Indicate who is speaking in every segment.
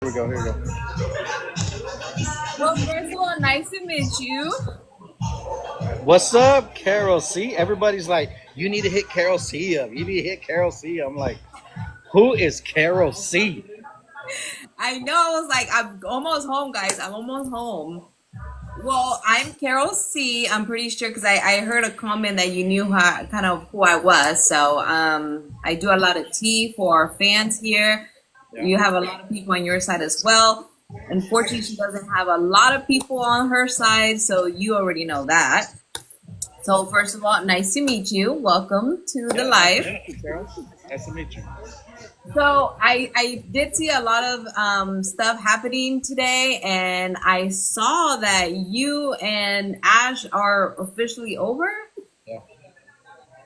Speaker 1: Here we go. Here we go.
Speaker 2: Well, first of all, nice to meet you.
Speaker 1: What's up, Carol C? Everybody's like, you need to hit Carol C up. You need to hit Carol C. I'm like, who is Carol C?
Speaker 2: I know. I was like, I'm almost home, guys. I'm almost home. Well, I'm Carol C. I'm pretty sure because I heard a comment that you knew kind of who I was. So I do a lot of tea for our fans here. Yeah. You have a lot of people on your side as well. Unfortunately, she doesn't have a lot of people on her side, so you already know that. So first of all, nice to meet you. Welcome to the live.
Speaker 1: Thank you, Carol. Nice to meet you.
Speaker 2: So I did see a lot of stuff happening today, and I saw that you and Ash are officially over.
Speaker 1: Yeah.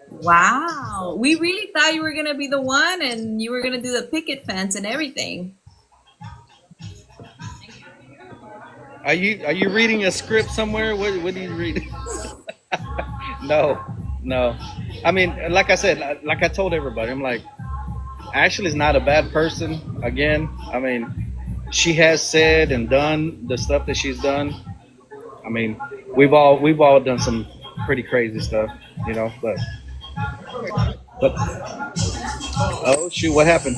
Speaker 2: Wow. We really thought you were going to be the one, and you were going to do the picket fence and everything.
Speaker 1: Are you reading a script somewhere? What are you reading? No. I mean, like I said, like I told everybody, I'm like, Ashley's not a bad person. Again, I mean, she has said and done the stuff that she's done. I mean, we've all done some pretty crazy stuff, you know. But oh shoot, what happened?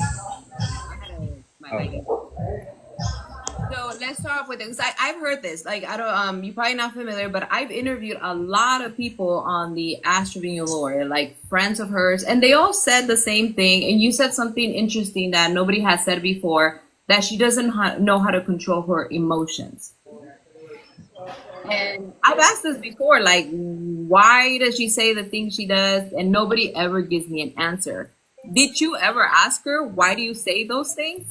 Speaker 2: So let's start off with it, because I've heard this. Like, I don't, you're probably not familiar, but I've interviewed a lot of people on the Ash Trevino lore, like friends of hers, and they all said the same thing. And you said something interesting that nobody has said before, that she doesn't know how to control her emotions. And I've asked this before, like, why does she say the things she does? And nobody ever gives me an answer. Did you ever ask her, why do you say those things?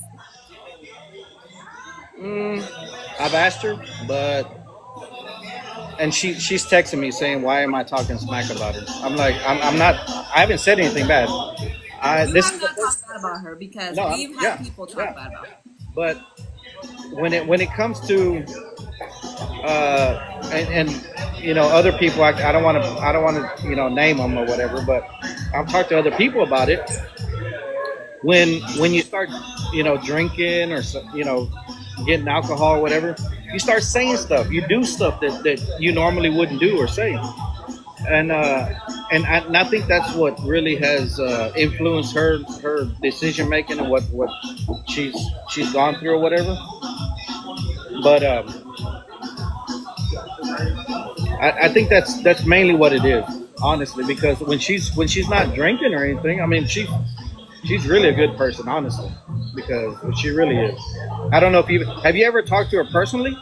Speaker 1: I've asked her, and she's texting me saying, "Why am I talking smack about her?" I'm like, I'm not. I haven't said anything bad.
Speaker 2: This is not talk bad about her, because we've had people talk bad about her.
Speaker 1: But when it comes to and you know, other people, I don't want to you know, name them or whatever, but I've talked to other people about it. When you start, you know, drinking or, you know, getting alcohol or whatever, you start saying stuff. You do stuff that you normally wouldn't do or say. And I think that's what really has influenced her decision making and what she's gone through or whatever. But I think that's mainly what it is, honestly, because when she's not drinking or anything, I mean, she's really a good person, honestly, because she really is. I don't know if have you ever talked to her personally?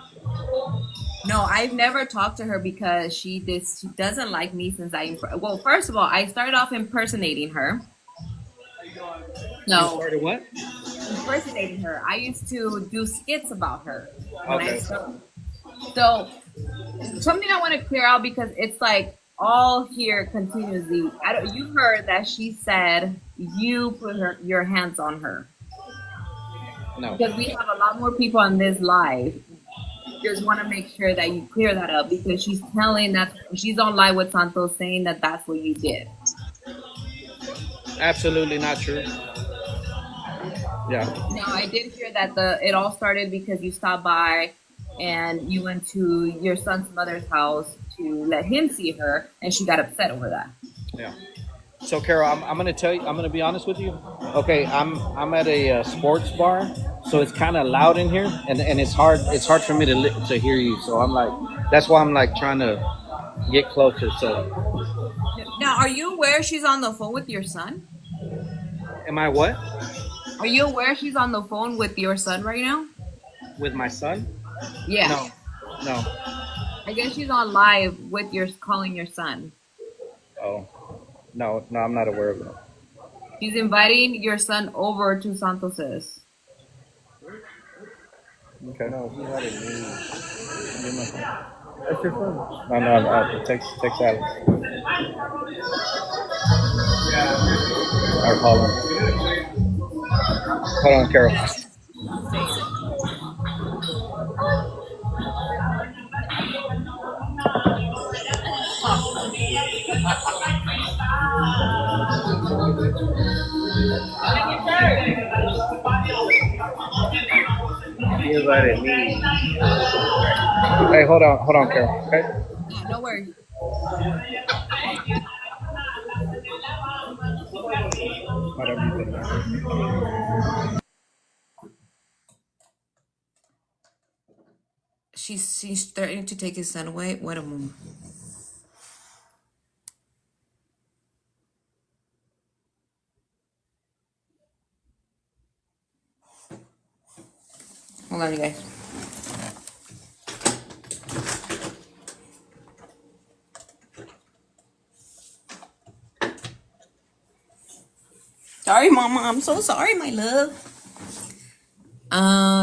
Speaker 2: No, I've never talked to her because she doesn't like me since well, first of all, I started off impersonating her.
Speaker 1: No. You started what?
Speaker 2: Impersonating her. I used to do skits about her.
Speaker 1: Okay.
Speaker 2: So something I want to clear out, because it's like all here continuously. You heard that she said you put your hands on her.
Speaker 1: No.
Speaker 2: Because we have a lot more people on this live. Just want to make sure that you clear that up, because she's telling that she's on live with Santos saying that that's what you did.
Speaker 1: Absolutely not true. Yeah.
Speaker 2: No, I did hear that it all started because you stopped by and you went to your son's mother's house to let him see her, and she got upset over that.
Speaker 1: Yeah. So, Carol, I'm gonna tell you. I'm gonna be honest with you. Okay, I'm at a sports bar, so it's kind of loud in here, and it's hard for me to hear you. So I'm like, that's why I'm like trying to get closer. So
Speaker 2: now, are you aware she's on the phone with your son?
Speaker 1: Am I what?
Speaker 2: Are you aware she's on the phone with your son right now?
Speaker 1: With my son?
Speaker 2: Yeah.
Speaker 1: No.
Speaker 2: I guess she's on live with calling your son.
Speaker 1: Oh. No, I'm not aware of that.
Speaker 2: She's inviting your son over to Santos's.
Speaker 1: Okay. No, he had a new. That's your phone. No, text Alex. I'll call him. Hold on, Carol. everybody needs. Hey, hold on, Carol. Okay.
Speaker 2: Yeah, no worries.
Speaker 1: Whatever you think.
Speaker 2: She's threatening to take his son away. Wait a moment. Hold on, you guys. Sorry, Mama. I'm so sorry, my love.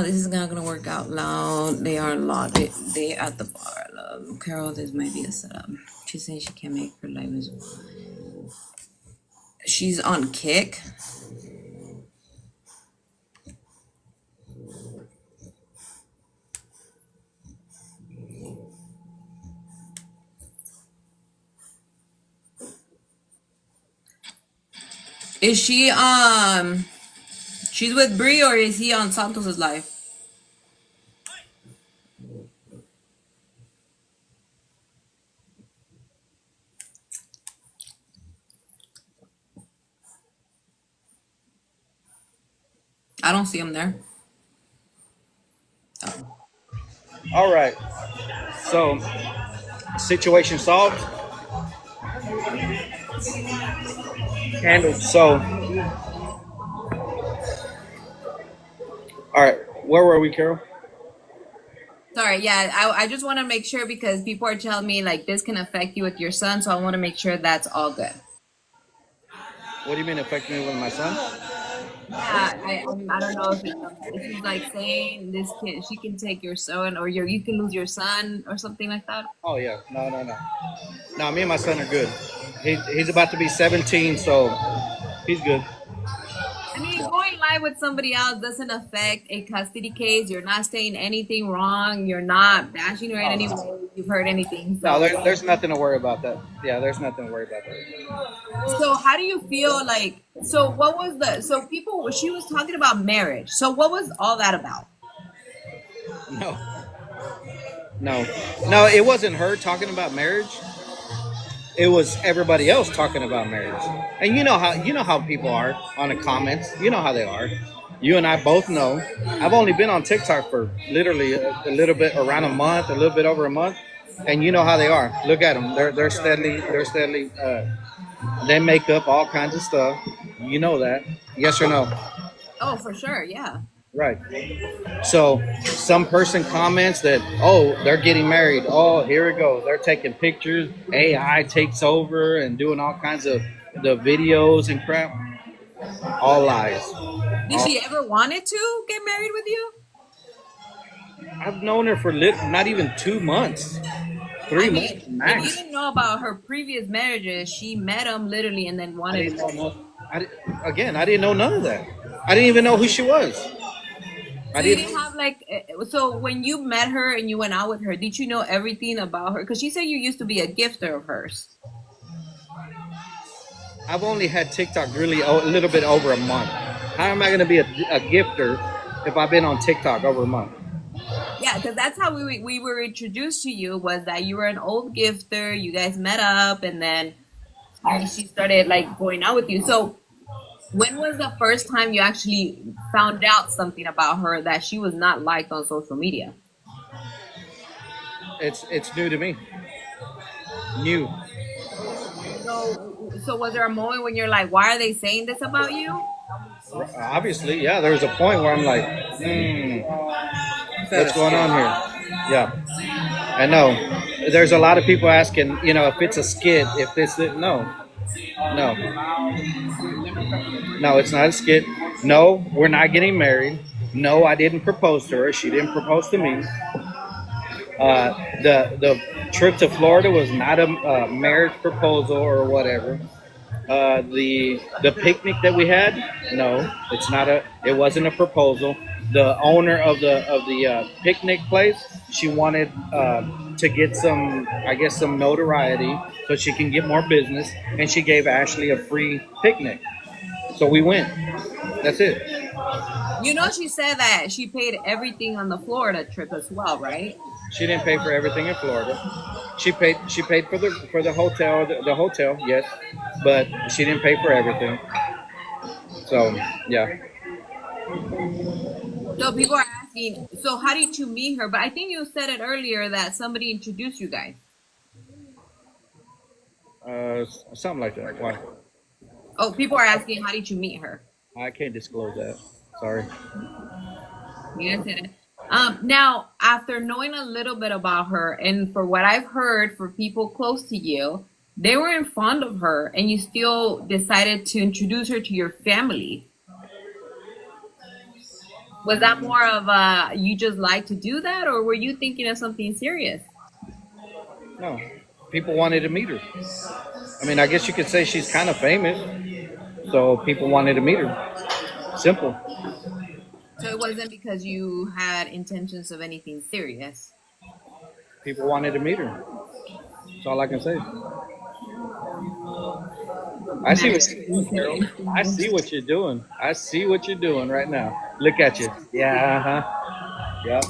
Speaker 2: This is not gonna work out loud. They are loud. They at the bar. Love. Carol, this might be a setup. She's saying she can't make her life as she's on kick. Is she she's with Bree or is he on Santos's live? I don't see him there.
Speaker 1: All right. So, situation solved. Handled. So, all right. Where were we, Carol?
Speaker 2: Sorry, yeah, I just want to make sure because people are telling me like this can affect you with your son, so I want to make sure that's all good.
Speaker 1: What do you mean affect me with my son?
Speaker 2: Yeah, I don't know if she's like saying she can take your son or you can lose your son or something like that.
Speaker 1: Oh yeah, no. No, me and my son are good. He's about to be 17, so he's good.
Speaker 2: I mean, going live with somebody else doesn't affect a custody case. You're not saying anything wrong. You're not bashing her in any way. You've heard anything. So.
Speaker 1: No, there's nothing to worry about that. Yeah, there's nothing to worry about that.
Speaker 2: So how do you feel like? So what was people? She was talking about marriage. So what was all that about?
Speaker 1: No, it wasn't her talking about marriage. It was everybody else talking about marriage. And you know how people are on the comments. You know how they are. You and I both know. I've only been on TikTok for literally a little bit around a month, a little bit over a month, and you know how they are. Look at them. They're steadily. They make up all kinds of stuff. You know that. Yes or no?
Speaker 2: Oh, for sure. Yeah.
Speaker 1: Right. So some person comments that, oh, they're getting married. Oh, here it goes. They're taking pictures. AI takes over and doing all kinds of the videos and crap. All lies.
Speaker 2: Did she ever wanted to get married with you?
Speaker 1: I've known her for not even 2 months. 3 months max.
Speaker 2: If you didn't know about her previous marriages, she met him literally and then wanted to.
Speaker 1: I didn't know none of that. I didn't even know who she was.
Speaker 2: So you didn't have so when you met her and you went out with her, did you know everything about her? Because she said you used to be a gifter of hers.
Speaker 1: I've only had TikTok really a little bit over a month. How am I going to be a gifter if I've been on TikTok over a month?
Speaker 2: Yeah, because that's how we were introduced to you, was that you were an old gifter. You guys met up and then she started going out with you. So when was the first time you actually found out something about her that she was not liked on social media?
Speaker 1: It's new to me. New.
Speaker 2: So was there a moment when you're like, why are they saying this about you?
Speaker 1: Obviously, yeah. There was a point where I'm like, what's going on here? Yeah. I know. There's a lot of people asking, if it's a skit, if it's no. No, it's not a skit. No, we're not getting married. No, I didn't propose to her. She didn't propose to me. The trip to Florida was not a marriage proposal or whatever. The picnic that we had, no, it wasn't a proposal. The owner of the picnic place, she wanted to get some notoriety so she can get more business, and she gave Ashley a free picnic. So we went. That's it.
Speaker 2: You know, she said that she paid everything on the Florida trip as well, right?
Speaker 1: She didn't pay for everything in Florida. She paid for the hotel, the hotel, yes, but she didn't pay for everything. So yeah.
Speaker 2: So people are asking, so how did you meet her? But I think you said it earlier that somebody introduced you guys.
Speaker 1: Something like that. Why?
Speaker 2: Oh, people are asking, how did you meet her?
Speaker 1: I can't disclose that. Sorry.
Speaker 2: You guys said it. Now, after knowing a little bit about her, and for what I've heard for people close to you, they weren't fond of her, and you still decided to introduce her to your family. Was that more of you just like to do that, or were you thinking of something serious?
Speaker 1: No, people wanted to meet her. I mean, I guess you could say she's kind of famous, so people wanted to meet her. Simple.
Speaker 2: So it wasn't because you had intentions of anything serious.
Speaker 1: People wanted to meet her. That's all I can say. I see what you're doing, Carol. I see what you're doing. I see what you're doing right now. Look at you. Yeah. Uh-huh. Yeah.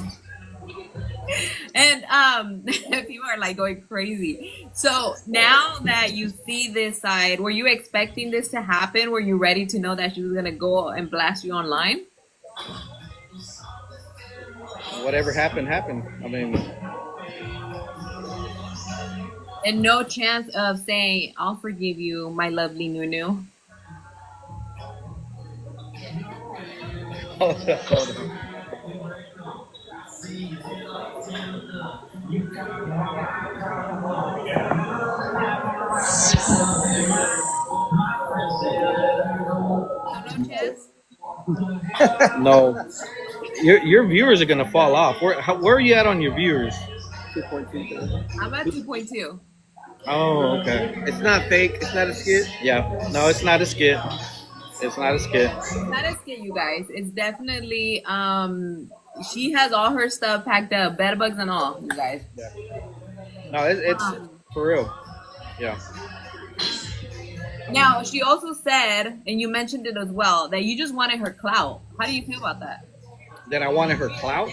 Speaker 2: And people are like going crazy. So now that you see this side, were you expecting this to happen? Were you ready to know that she was gonna go and blast you online?
Speaker 1: Whatever happened, happened. I mean,
Speaker 2: And no chance of saying, I'll forgive you, my lovely Nunu.
Speaker 1: hold on.
Speaker 2: So no chance.
Speaker 1: No, your viewers are gonna fall off. Where are you at on your viewers?
Speaker 3: 2.2.
Speaker 2: I'm at 2.2.
Speaker 1: Oh, okay.
Speaker 3: It's not fake. It's not a skit.
Speaker 1: Yeah. No, it's not a skit. It's not a skit.
Speaker 2: It's not a skit, you guys. It's definitely she has all her stuff packed up, bed bugs and all, you guys.
Speaker 1: Yeah. No, it's
Speaker 2: Um,
Speaker 1: for real. Yeah.
Speaker 2: Now she also said, and you mentioned it as well, that you just wanted her clout. How do you feel about that?
Speaker 1: That I wanted her clout.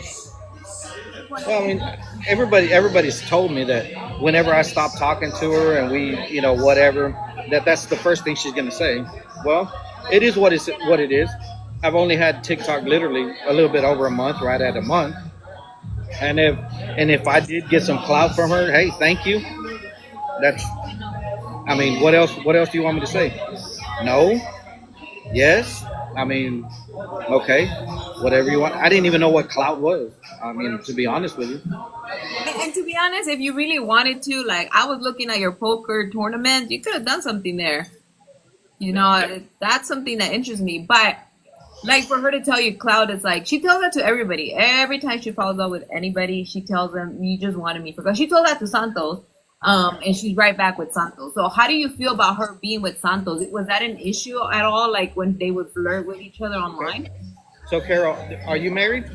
Speaker 1: Well, I mean, everybody's told me that whenever I stop talking to her and we, whatever, that's the first thing she's gonna say. Well, it is what it is. I've only had TikTok literally a little bit over a month, right at a month. And if I did get some clout from her, hey, thank you. That's, I mean, what else do you want me to say? No? Yes? I mean, okay, whatever you want. I didn't even know what clout was. I mean, to be honest with you.
Speaker 2: And to be honest, if you really wanted to, like, I was looking at your poker tournament, you could have done something there. That's something that interests me. But like for her to tell you Cloud is like, she tells that to everybody. Every time she follows up with anybody, she tells them, you just wanted me for, because she told that to Santos. And she's right back with Santos. So how do you feel about her being with Santos? Was that an issue at all, like when they would flirt with each other online?
Speaker 1: So, Carol, are you married?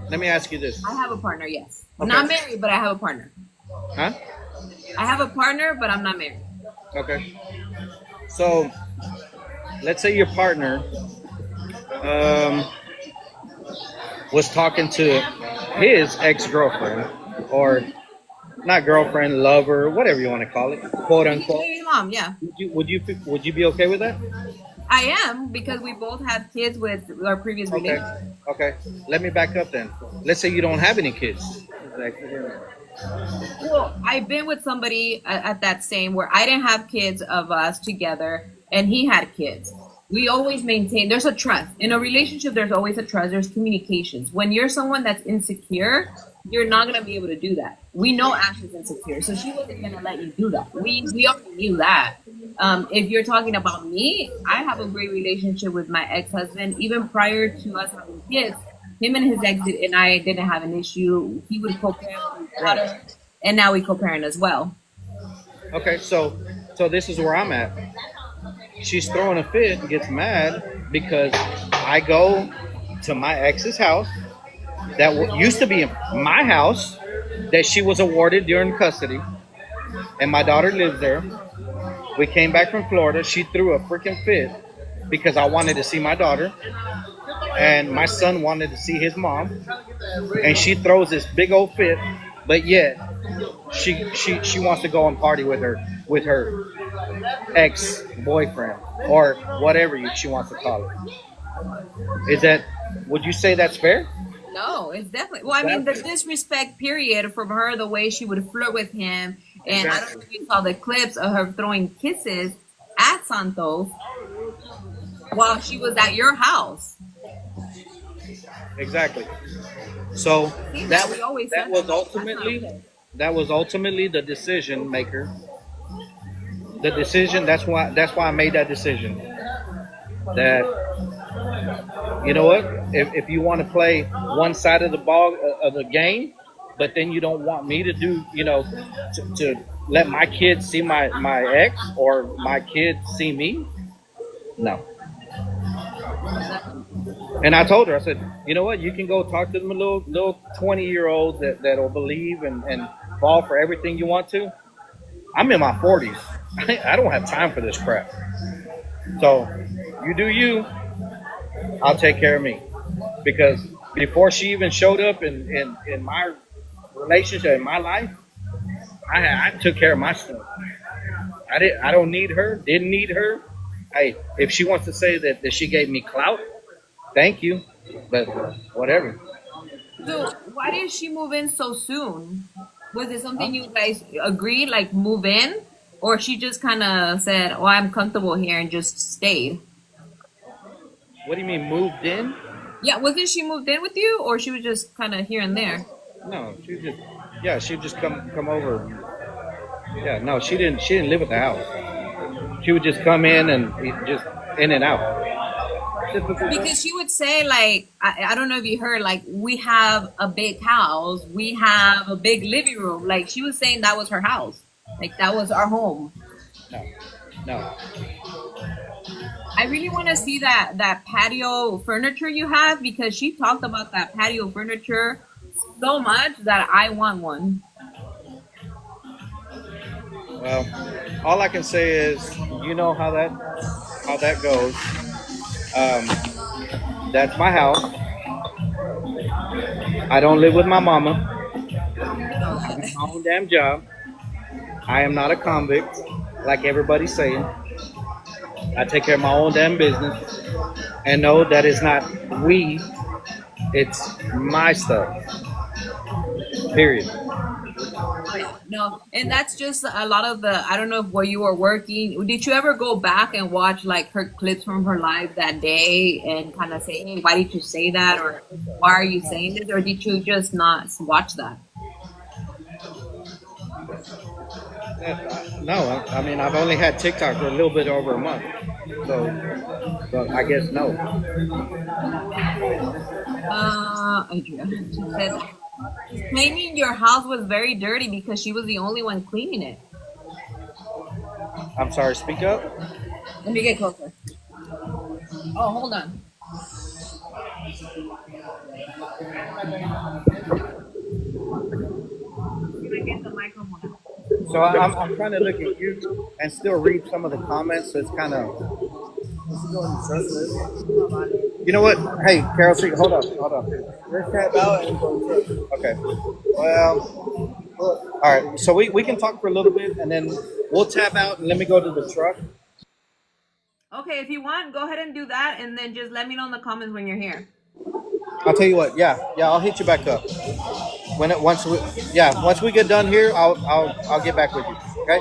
Speaker 1: Let me ask you this.
Speaker 2: I have a partner, yes.
Speaker 1: Okay.
Speaker 2: Not married, but I have a partner.
Speaker 1: Huh?
Speaker 2: I have a partner, but I'm not married.
Speaker 1: Okay. So, let's say your partner was talking to his ex-girlfriend, or not girlfriend, lover, whatever you want to call it, quote unquote.
Speaker 2: Baby mom, yeah.
Speaker 1: Would you be okay with that?
Speaker 2: I am, because we both have kids with our previous
Speaker 1: Okay.
Speaker 2: relationship.
Speaker 1: Okay. Let me back up then. Let's say you don't have any kids.
Speaker 2: Well, I've been with somebody at that same where I didn't have kids of us together, and he had kids. We always maintain, there's a trust. In a relationship, there's always a trust. There's communications. When you're someone that's insecure, you're not going to be able to do that. We know Ash is insecure, so she wasn't going to let you do that. We already knew that. If you're talking about me, I have a great relationship with my ex-husband. Even prior to us having kids, him and his ex and I didn't have an issue. He would co-parent with his daughter, and now we co-parent as well.
Speaker 1: Okay, so this is where I'm at. She's throwing a fit and gets mad because I go to my ex's house that used to be my house that she was awarded during custody, and my daughter lives there. We came back from Florida. She threw a freaking fit because I wanted to see my daughter. and my son wanted to see his mom, and she throws this big old fit, but yet she wants to go and party with her ex boyfriend or whatever she wants to call it. Is that? Would you say that's fair?
Speaker 2: No, it's definitely. Well, I mean, the
Speaker 1: Exactly.
Speaker 2: disrespect period from her, the way she would flirt with him, and I don't know
Speaker 1: Exactly.
Speaker 2: if you saw the clips of her throwing kisses at Santos while she was at your house.
Speaker 1: Exactly. So
Speaker 2: See that
Speaker 1: that
Speaker 2: we always
Speaker 1: that
Speaker 2: said that,
Speaker 1: was
Speaker 2: like, that's not
Speaker 1: ultimately
Speaker 2: okay.
Speaker 1: the decision maker. The decision. That's why I made that decision. That you know what? If you want to play one side of the ball of the game, but then you don't want me to do, to let my kids see my ex or my kids see me, no.
Speaker 2: Exactly.
Speaker 1: And I told her, I said, you know what? You can go talk to them little 20-year-olds that'll believe and fall for everything you want to. I'm in my 40s. I don't have time for this crap. So you do you. I'll take care of me. Because before she even showed up in my relationship in my life, I took care of my stuff. I don't need her. Didn't need her. Hey, if she wants to say that she gave me clout, thank you. But whatever.
Speaker 2: So, why did she move in so soon? Was it
Speaker 1: Huh?
Speaker 2: something you guys agreed, like move in, or she just kind of said, "Oh, I'm comfortable here," and just stayed?
Speaker 1: What do you mean moved in?
Speaker 2: Yeah, wasn't she moved in with you, or she was just kind of here and there?
Speaker 1: No, she just yeah, she'd just come over. Yeah, no, she didn't live at the house. She would just come in and just in and out. Typical girl.
Speaker 2: Because she would say, like, I don't know if you heard, like, we have a big house, we have a big living room. Like, she was saying that was her house, like that was our home.
Speaker 1: No, no.
Speaker 2: I really want to see that patio furniture you have because she talked about that patio furniture so much that I want one.
Speaker 1: Well, all I can say is, you know how that goes. That's my house. I don't live with my mama.
Speaker 2: You know
Speaker 1: I
Speaker 2: that.
Speaker 1: have my own damn job. I am not a convict, like everybody's saying. I take care of my own damn business, and know that it's not we, it's my stuff. Period.
Speaker 2: Oh yeah, no, and that's just a lot of the. I don't know if where you were working. Did you ever go back and watch like her clips from her live that day and kind of say, "Hey, why did you say that?" or "Why are you saying this?" or did you just not watch that?
Speaker 1: No, I mean I've only had TikTok for a little bit over a month, so I guess no.
Speaker 2: Adria, she says claiming your house was very dirty because she was the only one cleaning it.
Speaker 1: I'm sorry. Speak up.
Speaker 2: Let me get closer. Oh, hold on. I'm gonna get the microphone out.
Speaker 1: So I'm trying to look at you and still read some of the comments. So it's kind of. You know what? Hey, Carol, hold up, hold up. Let's tap out and go. Okay. Well, all right. So we can talk for a little bit, and then we'll tap out, and let me go to the truck.
Speaker 2: Okay, if you want, go ahead and do that, and then just let me know in the comments when you're here.
Speaker 1: I'll tell you what. Yeah, yeah. I'll hit you back up once we get done here. I'll get back with you. Okay.